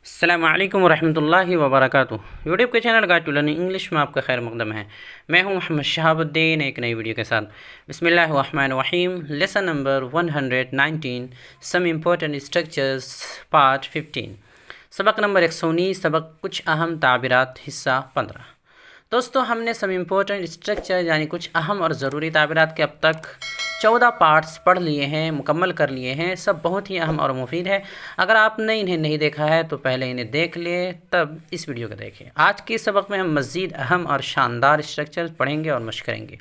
अस्सलामुअलैकुम वरहमतुल्लाहि वबरकातुह। यूट्यूब के channel guide to learning English में आपका खैर मकदम है। मैं हूं मोहम्मद शहाबुद्दीन एक नई वीडियो के साथ। बिस्मिल्लाहिर्रहमानिर्रहीम। Lesson number 119 some important structures part 15। सबक नंबर 119 सबक कुछ अहम ताबिरात हिस्सा 15। दोस्तों हमने सम इम्पोर्टेंट स्ट्रक्चर यानी कुछ अहम और ज़रूरी ताबिरात के अब तक 14 पार्ट्स पढ़ लिए हैं, मुकम्मल कर लिए हैं। सब बहुत ही अहम और मुफीद है। अगर आपने इन्हें नहीं देखा है तो पहले इन्हें देख ले, तब इस वीडियो को देखें। आज के सबक में हम मज़ीद अहम और शानदार स्ट्रक्चर पढ़ेंगे और मशक करेंगे।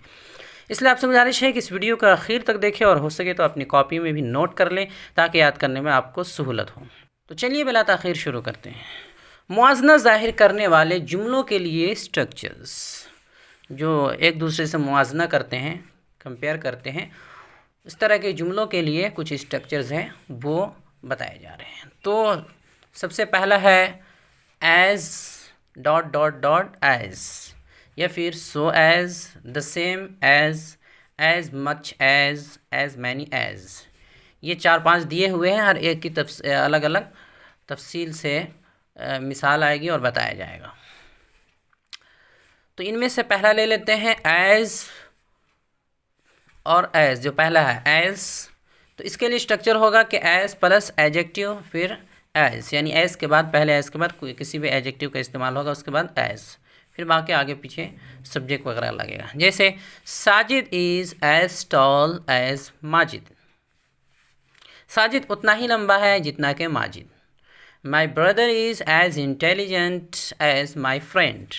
इसलिए आपसे गुजारिश है कि इस वीडियो का आखिर तक देखें और हो सके तो अपनी कॉपी में भी नोट कर लें ताकि याद करने में आपको सहूलत हो। तो चलिए बिला ताख़ीर शुरू करते हैं। मुआजना ज़ाहिर करने वाले जुमलों के लिए स्ट्रक्चर्स, जो एक दूसरे से मुआजना करते हैं, कंपेयर करते हैं, इस तरह के जुमलों के लिए कुछ स्ट्रक्चर्स हैं वो बताए जा रहे हैं। तो सबसे पहला है as dot dot dot as, या फिर so as, the same as much as many as. ये 4-5 दिए हुए हैं, हर एक की अलग अलग तफसील से मिसाल आएगी और बताया जाएगा। तो इनमें से पहला ले लेते हैं एज़ और एज़। जो पहला है एज़, तो इसके लिए स्ट्रक्चर होगा कि एज़ प्लस एडजेक्टिव फिर एज़, यानी एज़ के बाद, पहले एज़ के बाद कोई किसी भी एडजेक्टिव का इस्तेमाल होगा, उसके बाद एज़, फिर बाकी आगे पीछे सब्जेक्ट वगैरह लगेगा। जैसे Sajid is as tall as Majid. Sajid उतना ही लंबा है जितना कि Majid. My brother is as intelligent as my friend.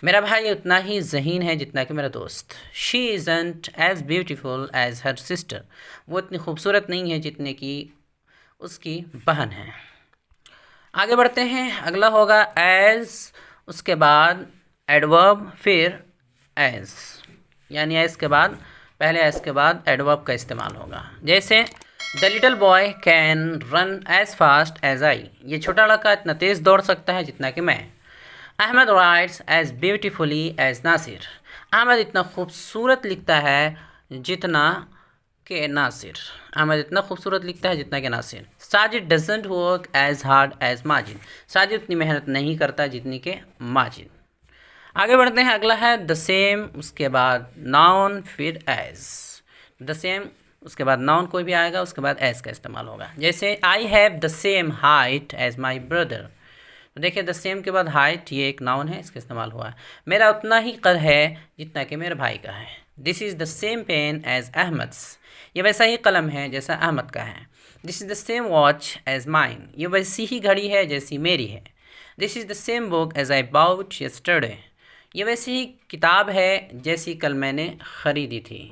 मेरा भाई उतना ही ज़हीन है जितना कि मेरा दोस्त। She isn't as beautiful as her sister. वो इतनी खूबसूरत नहीं है जितने की उसकी बहन है। आगे बढ़ते हैं, अगला होगा एज़, उसके बाद एडवर्ब, फिर एज़, यानी एज़ के बाद, पहले एज़ के बाद एडवर्ब का इस्तेमाल होगा। जैसे the little boy can run as fast as I. ये छोटा लड़का इतना तेज़ दौड़ सकता है जितना कि मैं। Ahmad writes as beautifully as Nasir. Ahmad इतना खूबसूरत लिखता है जितना कि नासिर। अहमद इतना खूबसूरत लिखता है जितना कि Nasir. Sajid doesn't work as hard as Majid. Sajid उतनी मेहनत नहीं करता जितनी कि माजिद। आगे बढ़ते हैं, अगला है द सेम, उसके बाद नाउन, फिर एज़। द सेम, उसके बाद नाउन कोई भी आएगा, उसके बाद एज़ का इस्तेमाल होगा। जैसे I have the same height as my brother. तो देखिए द सेम के बाद हाइट, ये एक नाउन है, इसका इस्तेमाल हुआ है। मेरा उतना ही कद है जितना कि मेरे भाई का है। This is the same pen as Ahmad's. ये वैसा ही कलम है जैसा अहमद का है। This is the same watch as mine. ये वैसी ही घड़ी है जैसी मेरी है। This is the same book as I bought yesterday. ये वैसी ही किताब है जैसी कल मैंने ख़रीदी थी।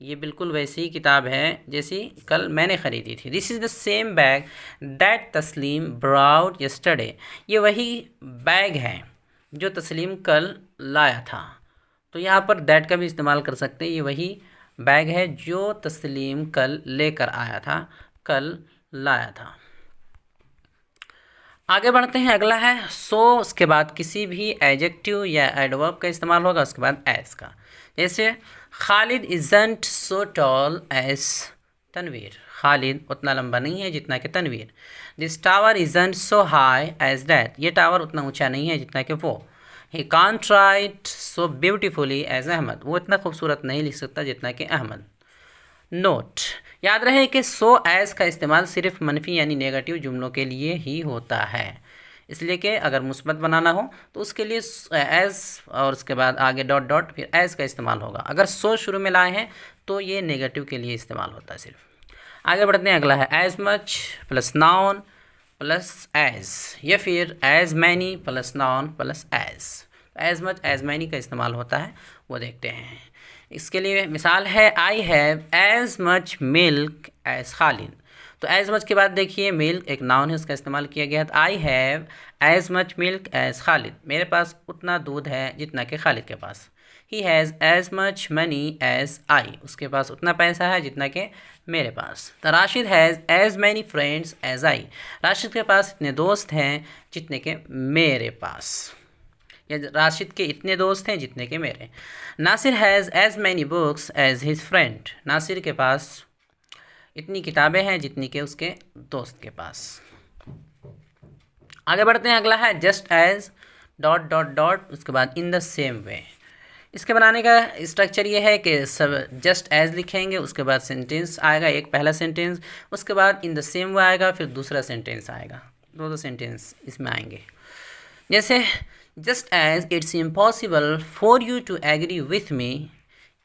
ये बिल्कुल वैसी ही किताब है जैसी कल मैंने ख़रीदी थी। This is the same bag that तस्लीम ब्राउट यस्टरडे। ये वही बैग है जो तस्लीम कल लाया था। तो यहाँ पर दैट का भी इस्तेमाल कर सकते हैं। ये वही बैग है जो तस्लीम कल लेकर आया था, कल लाया था। आगे बढ़ते हैं, अगला है सो, उसके बाद किसी भी एडजेक्टिव या एडवर्ब का इस्तेमाल होगा, उसके बाद एज़ का। जैसे Khalid isn't so tall as Tanveer. Khalid उतना लंबा नहीं है जितना कि Tanveer. This tower isn't so high as that. ये टावर उतना ऊंचा नहीं है जितना कि वो। He can't write so beautifully as Ahmad. वो इतना खूबसूरत नहीं लिख सकता जितना कि अहमद। नोट, याद रहे कि सो एज़ का इस्तेमाल सिर्फ मनफी यानी नेगेटिव जुमलों के लिए ही होता है। इसलिए कि अगर मुस्बत बनाना हो तो उसके लिए एज़ और उसके बाद आगे डॉट डॉट फिर एज़ का इस्तेमाल होगा। अगर सो शुरू में लाए हैं तो ये नेगेटिव के लिए इस्तेमाल होता है सिर्फ। आगे बढ़ते हैं, अगला है as much plus noun plus as, या फिर as many plus noun plus as. As much as many का इस्तेमाल होता है, वो देखते हैं। इसके लिए मिसाल है I have as much milk as Khalid. तो एज़ मच के बाद देखिए मिल्क एक नाउन है, उसका इस्तेमाल किया गया है। I have as much milk as Khalid. मेरे पास उतना दूध है जितना कि खालिद के पास। He has as much money as I. उसके पास उतना पैसा है जितना कि मेरे पास। तो Rashid has as many friends as I. Rashid के पास इतने दोस्त हैं जितने के मेरे पास, या राशिद के इतने दोस्त हैं जितने के मेरे। Nasir has as many books as his friend. Nasir के पास इतनी किताबें हैं जितनी के उसके दोस्त के पास। आगे बढ़ते हैं, अगला है just as dot dot dot, उसके बाद इन द सेम वे। इसके बनाने का स्ट्रक्चर ये है कि सब जस्ट एज लिखेंगे, उसके बाद सेंटेंस आएगा, एक पहला सेंटेंस, उसके बाद इन द सेम वे आएगा, फिर दूसरा सेंटेंस आएगा, दो सेंटेंस इसमें आएंगे। जैसे just as it's impossible for you to agree with me,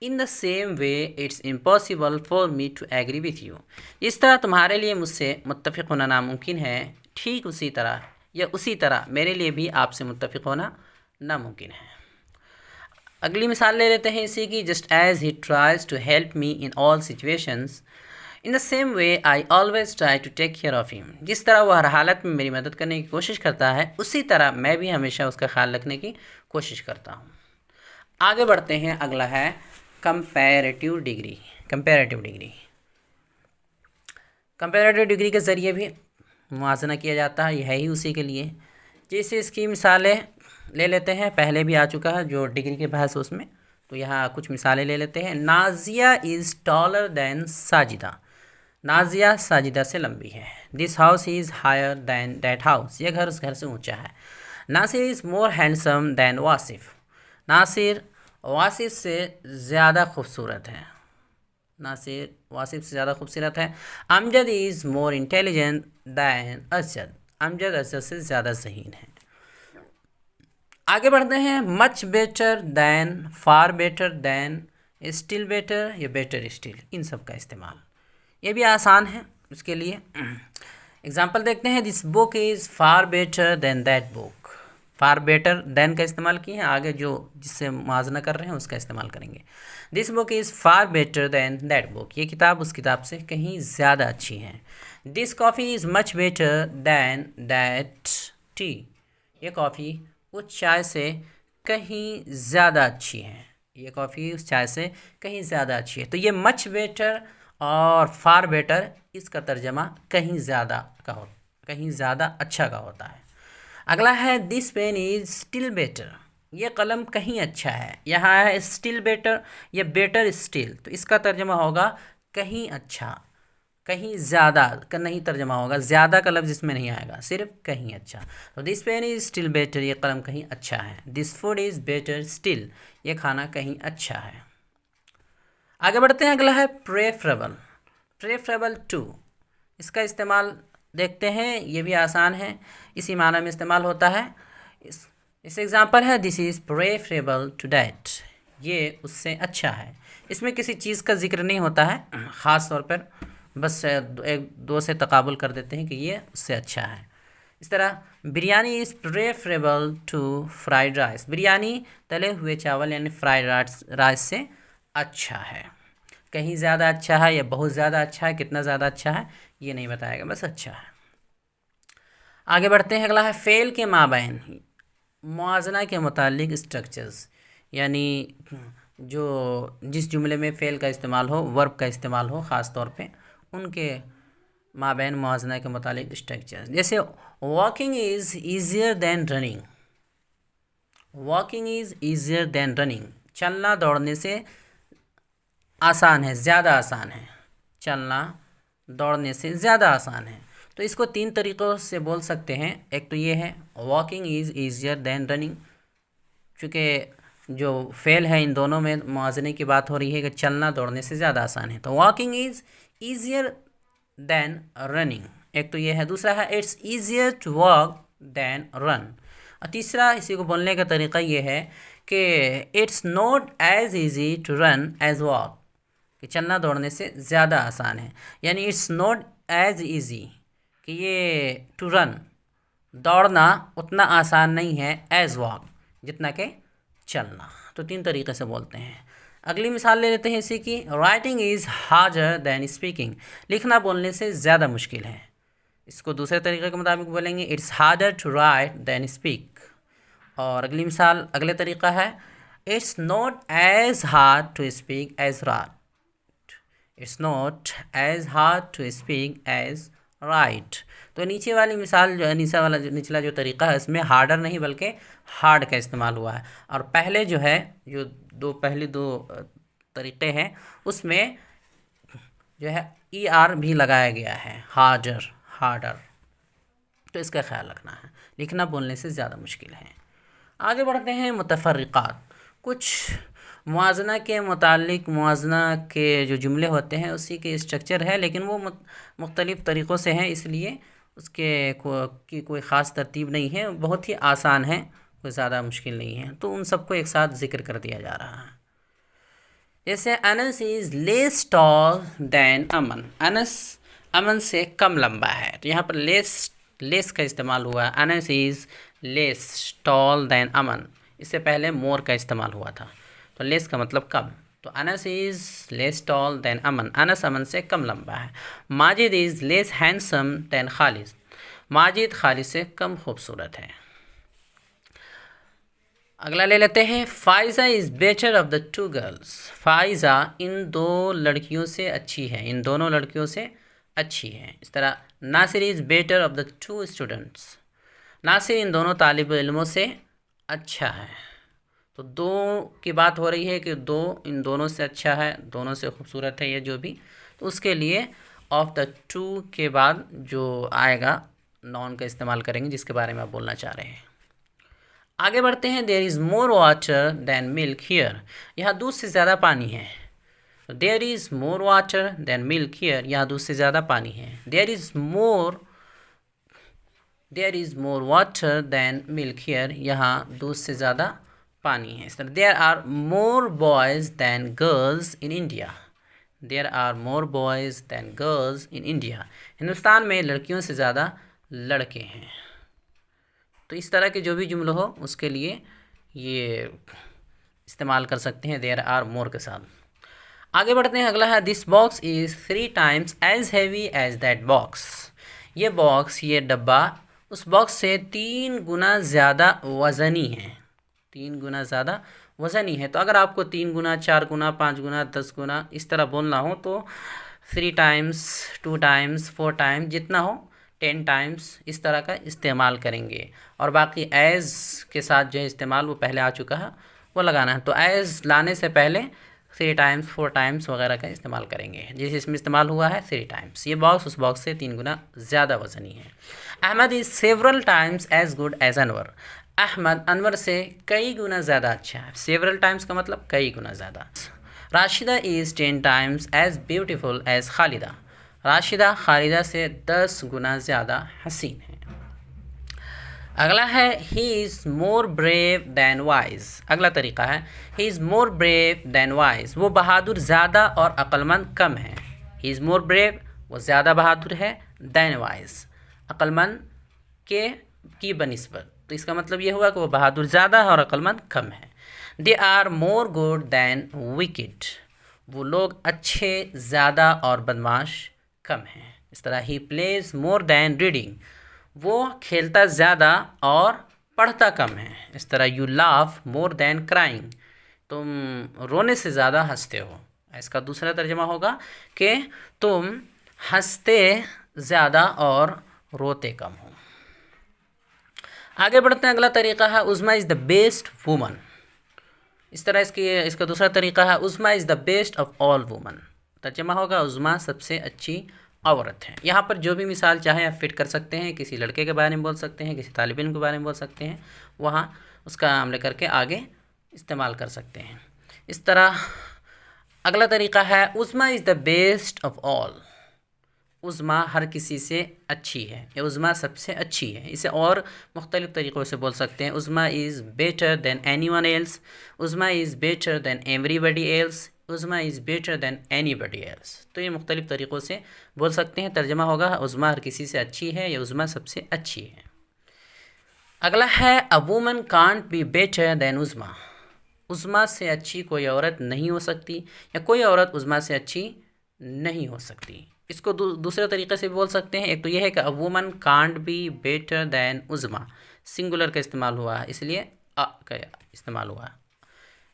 in the same way it's impossible for me to agree with you. इस तरह तुम्हारे लिए मुझसे मुत्तफ़िक़ होना नामुमकिन है, ठीक उसी तरह या उसी तरह मेरे लिए भी आपसे मुत्तफ़िक़ होना नामुमकिन है। अगली मिसाल ले लेते हैं इसी की, just as he tries to help me in all situations, in the same way I always try to take care of him. जिस तरह वह हर हालत में मेरी मदद करने की कोशिश करता है, उसी तरह मैं भी हमेशा उसका ख्याल रखने की कोशिश करता हूँ। आगे बढ़ते हैं, अगला है comparative degree. Comparative degree, comparative degree के ज़रिए भी मुआवजा किया जाता है, यह है ही उसी के लिए। जैसे इसकी मिसालें ले लेते हैं, पहले भी आ चुका है जो डिग्री के बहस उसमें, तो यहाँ कुछ मिसालें ले लेते हैं। Nazia is taller than Sajida, Nazia Sajida से लंबी है। This house is higher than that house, यह घर उस घर से ऊंचा है। Nasir is more handsome than Wasif, Nasir Wasif से ज़्यादा खूबसूरत है, नासिर वासिफ से ज़्यादा खूबसूरत है। Amjad is more intelligent than Asad, Amjad Asad से ज़्यादा ज़हीन है। आगे बढ़ते हैं, much better than, far better than, still better या बेटर स्टिल, इन सब का इस्तेमाल ये भी आसान है उसके लिए। एग्जाम्पल देखते हैं, this book is far better then that book, far better then का इस्तेमाल किए हैं, आगे जो जिससे मुआवजा कर रहे हैं उसका इस्तेमाल करेंगे। This book is far better then that book, ये किताब उस किताब से कहीं ज़्यादा अच्छी है। This coffee is much better then that T, ये कॉफ़ी उस चाय से कहीं ज़्यादा अच्छी है, ये कॉफ़ी उस चाय से कहीं ज़्यादा अच्छी है। तो ये मच बेटर और फार बेटर, इसका तर्जमा कहीं ज़्यादा का हो, कहीं ज़्यादा अच्छा का होता है। अगला है, this pen is still better, ये कलम कहीं अच्छा है। यहाँ है स्टिल बेटर या बेटर स्टिल, तो इसका तर्जमा होगा कहीं अच्छा, कहीं ज़्यादा का नहीं तर्जमा होगा, ज़्यादा का लफ्ज़ इसमें नहीं आएगा, सिर्फ कहीं अच्छा। तो this pen is still better, ये कलम कहीं अच्छा है। This food is better still, ये खाना कहीं अच्छा है। आगे बढ़ते हैं, अगला है प्रेफरेबल, प्रेफरेबल टू, इसका इस्तेमाल देखते हैं, ये भी आसान है, इसी माना में इस्तेमाल होता है। इस एग्जांपल है, this is preferable to that, ये उससे अच्छा है। इसमें किसी चीज़ का जिक्र नहीं होता है, ख़ास तौर पर बस एक दो से तकाबुल कर देते हैं कि ये उससे अच्छा है। इस तरह biryani is preferable to fried rice, biryani तले हुए चावल यानी फ्राइड राइस से अच्छा है। कहीं ज़्यादा अच्छा है या बहुत ज़्यादा अच्छा है, कितना ज़्यादा अच्छा है ये नहीं बताएगा, बस अच्छा है। आगे बढ़ते हैं, अगला है फेल के माबैन, मुआवजा के मुतालिक स्ट्रक्चर्स, यानी जो जिस जुमले में फेल का इस्तेमाल हो, वर्ब का इस्तेमाल हो ख़ास तौर पे, उनके माबैन मुआवजा के मुतालिक स्ट्रक्चर्स। जैसे walking is easier than running, walking is easier than running, चलना दौड़ने से आसान है, ज़्यादा आसान है, चलना दौड़ने से ज़्यादा आसान है। तो इसको तीन तरीक़ों से बोल सकते हैं। एक तो ये है walking is easier than running, चूँकि जो फेल है इन दोनों में मुआवजे की बात हो रही है कि चलना दौड़ने से ज़्यादा आसान है, तो walking is easier than running, एक तो ये है। दूसरा है it's easier to walk than run, और तीसरा इसी को बोलने का तरीक़ा ये है कि it's not as easy to run as walk, कि चलना दौड़ने से ज़्यादा आसान है, यानी इट्स नॉट एज ईज़ी कि ये टू रन दौड़ना उतना आसान नहीं है, एज वॉक जितना कि चलना। तो तीन तरीक़े से बोलते हैं। अगली मिसाल ले लेते हैं इसी की, writing is harder than speaking, लिखना बोलने से ज़्यादा मुश्किल है। इसको दूसरे तरीक़े के मुताबिक बोलेंगे, it's harder to write than speak. और अगली मिसाल अगले तरीक़ा है, it's not as hard to speak as write, it's not as hard to speak as write. तो नीचे वाली मिसाल जो है, निचला जो तरीक़ा है इसमें हार्डर नहीं बल्कि हार्ड का इस्तेमाल हुआ है, और पहले जो है जो पहले दो तरीक़े हैं उसमें जो है ER भी लगाया गया है, हार्डर, हार्डर। तो इसका ख्याल रखना है, लिखना बोलने से ज़्यादा मुश्किल है। आगे बढ़ते हैं मुतफ़र्रिक़ात। कुछ मुआजना के मुतालिक मुआजना के जो जुमले होते हैं उसी के स्ट्रक्चर है, लेकिन वो मुख्तलिफ़ तरीक़ों से हैं, इसलिए उसके की कोई ख़ास तरतीब नहीं है, बहुत ही आसान है, कोई ज़्यादा मुश्किल नहीं है। तो उन सबको एक साथ ज़िक्र कर दिया जा रहा है। जैसे Anas is less tall than Aman, Anas Aman से कम लंबा है, तो यहाँ पर लेस का इस्तेमाल हुआ है। Anas is less tall than Aman, इससे पहले मोर का इस्तेमाल हुआ था, तो लेस का मतलब कम, तो Anas is less tall than Aman, Anas Aman से कम लंबा है। Majid is less handsome than Khalid, Majid Khalid से कम खूबसूरत है। अगला ले लेते हैं, Faiza is better of the two girls, Faiza इन दो लड़कियों से अच्छी है, इन दोनों लड़कियों से अच्छी है। इस तरह Nasir is better of the two students, Nasir इन दोनों तालिब इल्मों से अच्छा है। तो दो की बात हो रही है कि दो इन दोनों से अच्छा है, दोनों से खूबसूरत है, ये जो भी, तो उसके लिए ऑफ द टू के बाद जो आएगा नॉन का इस्तेमाल करेंगे, जिसके बारे में आप बोलना चाह रहे हैं। आगे बढ़ते हैं, there is more water than milk here, यहाँ दूध से ज़्यादा पानी है। There is more water than milk here, यहाँ दूध से ज़्यादा पानी है। There is more water than milk here, यहाँ दूध से ज़्यादा पानी है। इस तरह there are more boys than girls in India, there are more boys than girls in India, Hindustan में लड़कियों से ज़्यादा लड़के हैं। तो इस तरह के जो भी जुमले हो उसके लिए ये इस्तेमाल कर सकते हैं देयर आर मोर के साथ। आगे बढ़ते हैं, अगला है, this box is 3 times as heavy as that box, ये बॉक्स, ये डब्बा उस बॉक्स से 3 गुना ज़्यादा वज़नी है, 3 गुना ज़्यादा वज़नी है। तो अगर आपको 3 गुना, 4 गुना, 5 गुना, 10 गुना इस तरह बोलना हो तो 3 टाइम्स, 2 टाइम्स, 4 टाइम्स, जितना हो 10 टाइम्स इस तरह का इस्तेमाल करेंगे। और बाकी एज़ के साथ जो है इस्तेमाल वो पहले आ चुका है, वो लगाना है। तो एज़ लाने से पहले 3 टाइम्स, 4 टाइम्स वगैरह का इस्तेमाल करेंगे, जिस इसमें इस्तेमाल हुआ है 3 टाइम्स। ये बॉक्स उस बॉक्स से 3 गुना ज़्यादा वज़नी है। Ahmad is several times as good as Anwar, Ahmad Anwar से कई गुना ज़्यादा अच्छा है। सेवरल टाइम्स का मतलब कई गुना ज़्यादा। Rashida is 10 times as beautiful as Khalida, Rashida Khalida से 10 गुना ज़्यादा हसीन है। अगला है, he is more brave than wise, अगला तरीका है, he is more brave than wise, वो बहादुर ज़्यादा और अक्लमंद कम है। ही इज़ मोर ब्रेव, वो ज़्यादा बहादुर है, दैन वाइज, अक्लमंद की बनिस्बत, तो इसका मतलब ये हुआ कि वो बहादुर ज़्यादा है और अक्लमंद कम है। They are more good than wicked, वो लोग अच्छे ज़्यादा और बदमाश कम हैं। इस तरह he plays more than reading, वो खेलता ज़्यादा और पढ़ता कम है। इस तरह you laugh more than crying, तुम रोने से ज़्यादा हंसते हो। इसका दूसरा तर्जमा होगा कि तुम हंसते ज़्यादा और रोते कम हो। आगे बढ़ते हैं, अगला तरीका है, Uzma is the best woman, इस तरह इसका दूसरा तरीका है, Uzma is the best of all woman, तर्जमा होगा उज़्मा सबसे अच्छी औरत है। यहाँ पर जो भी मिसाल चाहे आप फिट कर सकते हैं, किसी लड़के के बारे में बोल सकते हैं, किसी तालिब इल्म के बारे में बोल सकते हैं, वहाँ उसका नाम लेकर के आगे इस्तेमाल कर सकते हैं। इस तरह अगला तरीका है, Uzma is the best of all, Uzma हर किसी से अच्छी है, या उज़्मा सबसे अच्छी है। इसे और मुख्तलिफ़ तरीक़ों से बोल सकते हैं, Uzma is better than anyone else, Uzma is better than everybody else, Uzma is better than anybody else. तो ये मुख्तलिफ़ तरीक़ों से बोल सकते हैं। तर्जमा होगा उज़्मा हर किसी से अच्छी है या उज़्मा सबसे अच्छी है। अगला है, a woman can't be better than Uzma, Uzma से अच्छी कोई औरत नहीं हो सकती, या कोई औरत उज़्मा से अच्छी नहीं हो सकती। इसको दूसरे तरीके से बोल सकते हैं, एक तो यह है कि अ woman can't be better than Uzma, singular का इस्तेमाल हुआ है इसलिए अ का इस्तेमाल हुआ है।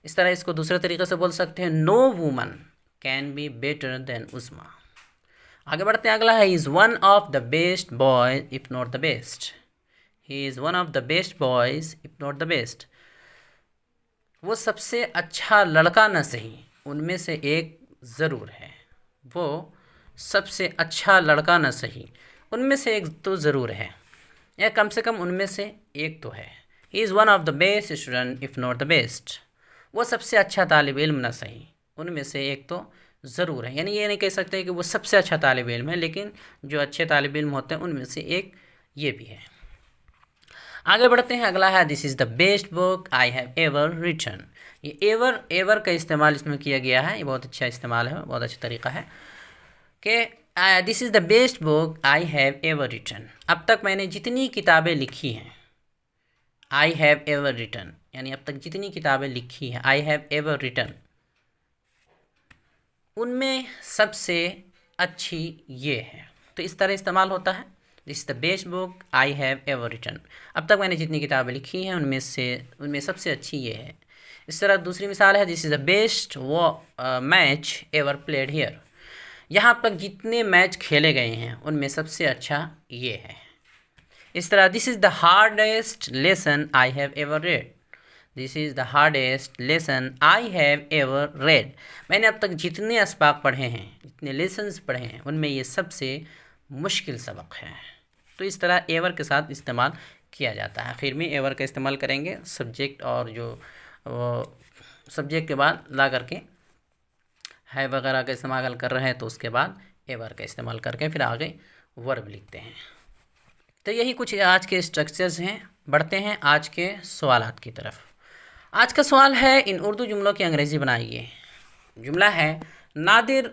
इस तरह इसको दूसरे तरीके से बोल सकते हैं, no woman can be better than Uzma. आगे बढ़ते हैं, अगला है, is one of the best boys if not the best, he is one of the best boys if not the best, वो सबसे अच्छा लड़का न सही उनमें से एक ज़रूर है, वो सबसे अच्छा लड़का न सही उनमें से एक तो ज़रूर है। या कम से कम उनमें से एक तो है। He is one of the best student if not the best. वो सबसे अच्छा तालिब इल्म ना सही, उनमें से एक तो ज़रूर है। यानी ये नहीं कह सकते कि वो सबसे अच्छा तालिब इल्म है, लेकिन जो अच्छे तालिब इल्म होते हैं उनमें से एक ये भी है। आगे बढ़ते हैं, अगला है this is the best book I have ever written. ये एवर का इस्तेमाल इसमें किया गया है, ये बहुत अच्छा इस्तेमाल है, बहुत अच्छा तरीका है कि this is the best book I have ever written. अब तक मैंने जितनी किताबें लिखी हैं, आई हैव एवर रिटन यानी अब तक जितनी किताबें लिखी हैं, आई हैव एवर रिटन, उनमें सबसे अच्छी ये है। तो इस तरह इस्तेमाल होता है, this is the best book I have ever written. अब तक मैंने जितनी किताबें लिखी हैं उनमें सबसे अच्छी ये है। इस तरह दूसरी मिसाल है, this is the best match ever played here. यहाँ तक जितने मैच खेले गए हैं उनमें सबसे अच्छा ये है। इस तरह this is the hardest lesson I have ever read. This is the hardest lesson I have ever read. मैंने अब तक जितने असबाक पढ़े हैं, जितने लेसन्स पढ़े हैं, उनमें ये सबसे मुश्किल सबक है। तो इस तरह एवर के साथ इस्तेमाल किया जाता है। आखिर में एवर का इस्तेमाल करेंगे सब्जेक्ट, और जो सब्जेक्ट के बाद ला करके है वगैरह का इस्तेमाल कर रहे हैं तो उसके बाद एवर का इस्तेमाल करके फिर आगे वर्ब लिखते हैं। तो यही कुछ आज के स्ट्रक्चर्स हैं। बढ़ते हैं आज के सवालात की तरफ। आज का सवाल है, इन उर्दू जुमलों की अंग्रेज़ी बनाइए। जुमला है, नादिर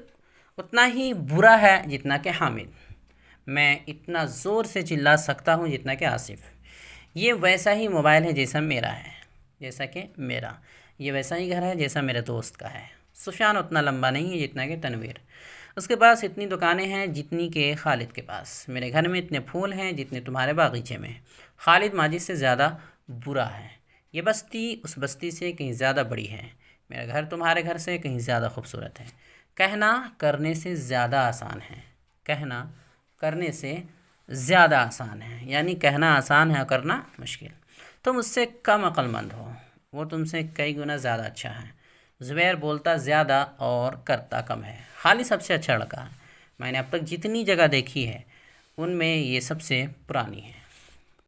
उतना ही बुरा है जितना कि हामिद। मैं इतना ज़ोर से चिल्ला सकता हूँ जितना कि आसिफ। ये वैसा ही मोबाइल है जैसा मेरा है, जैसा कि मेरा। ये वैसा ही घर है जैसा मेरे दोस्त का है। सुफियान उतना लंबा नहीं है जितना कि तनवीर। उसके पास इतनी दुकानें हैं जितनी के खालिद के पास। मेरे घर में इतने फूल हैं जितने तुम्हारे बागीचे में। खालिद माजिद से ज़्यादा बुरा है। ये बस्ती उस बस्ती से कहीं ज़्यादा बड़ी है। मेरा घर तुम्हारे घर से कहीं ज़्यादा खूबसूरत है। कहना करने से ज़्यादा आसान है। कहना करने से ज़्यादा आसान है, यानी कहना आसान है और करना मुश्किल। तुम उससे कम अक्लमंद हो, वो तुमसे कई गुना ज़्यादा अच्छा है। ज़ुबैर बोलता ज़्यादा और करता कम है। खालिद सबसे अच्छा लड़का है। मैंने अब तक जितनी जगह देखी है उनमें ये सबसे पुरानी है।